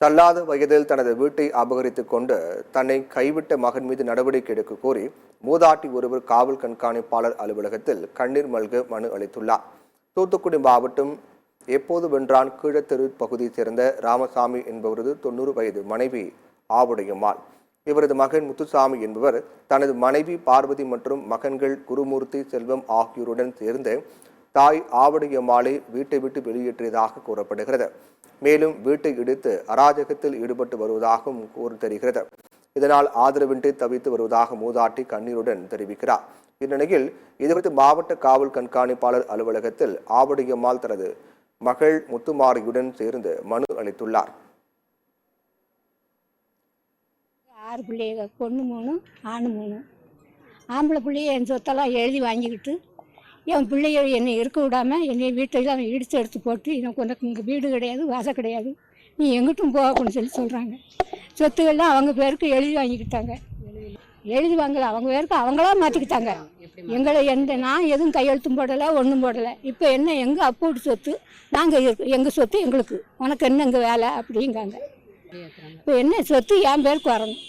தள்ளாத வயதில் தனது வீட்டை அபகரித்துக் கொண்டு தன்னை கைவிட்ட மகன் மீது நடவடிக்கை எடுக்க கோரி மூதாட்டி ஒருவர் காவல் கண்காணிப்பாளர் அலுவலகத்தில் கண்ணீர் மல்க மனு அளித்துள்ளார். தூத்துக்குடி மாவட்டம் எப்போது வென்றான் கீழத்தெரு பகுதியைச் சேர்ந்த ராமசாமி என்பவரது 90 வயது மனைவி ஆவுடையம்மாள். இவரது மகன் முத்துசாமி என்பவர் தனது மனைவி பார்வதி மற்றும் மகன்கள் குருமூர்த்தி, செல்வம் ஆகியோருடன் சேர்ந்து தாய் ஆவுடையம்மாளை வீட்டை விட்டு வெளியேற்றியதாக கூறப்படுகிறது. மேலும் வீட்டை இடித்து அராஜகத்தில் ஈடுபட்டு வருவதாகவும் கூறி தெரிகிறது. இதனால் ஆதரவின்றி தவித்து வருவதாக மூதாட்டி கண்ணீருடன் தெரிவிக்கிறார். இந்நிலையில் இதுகுறித்து மாவட்ட காவல் கண்காணிப்பாளர் அலுவலகத்தில் ஆவுடையம்மாள் தனது மகள் முத்துமாரியுடன் சேர்ந்து மனு அளித்துள்ளார். 6 பிள்ளைங்க, பொண்ணு 3, ஆண் 3. ஆம்பளை பிள்ளைய என் சொத்தெல்லாம் எழுதி வாங்கிக்கிட்டு என் பிள்ளைய என்னை இருக்க விடாமல் என்னை வீட்டெல்லாம் இடித்து எடுத்து போட்டு உனக்கு இங்கே வீடு கிடையாது, வாசல் கிடையாது, நீ எங்கிட்டும் போகக்கூடாதுன்னு சொல்கிறாங்க. சொத்துக்கள்லாம் அவங்க பேருக்கு எழுதி வாங்கிக்கிட்டாங்க. எழுதி வாங்கலை, அவங்க பேருக்கு அவங்களா மாற்றிக்கிட்டாங்க. எங்களை நான் எதுவும் கையெழுத்தும் போடலை, ஒன்றும் போடலை. இப்போ என்ன எங்கள் அப்போட்டு சொத்து, நாங்கள் எங்கள் சொத்து எங்களுக்கு, உனக்கு என்ன இங்கே வேலை அப்படிங்காங்க. இப்போ என்ன சொத்து என் பேருக்கு வரணும்.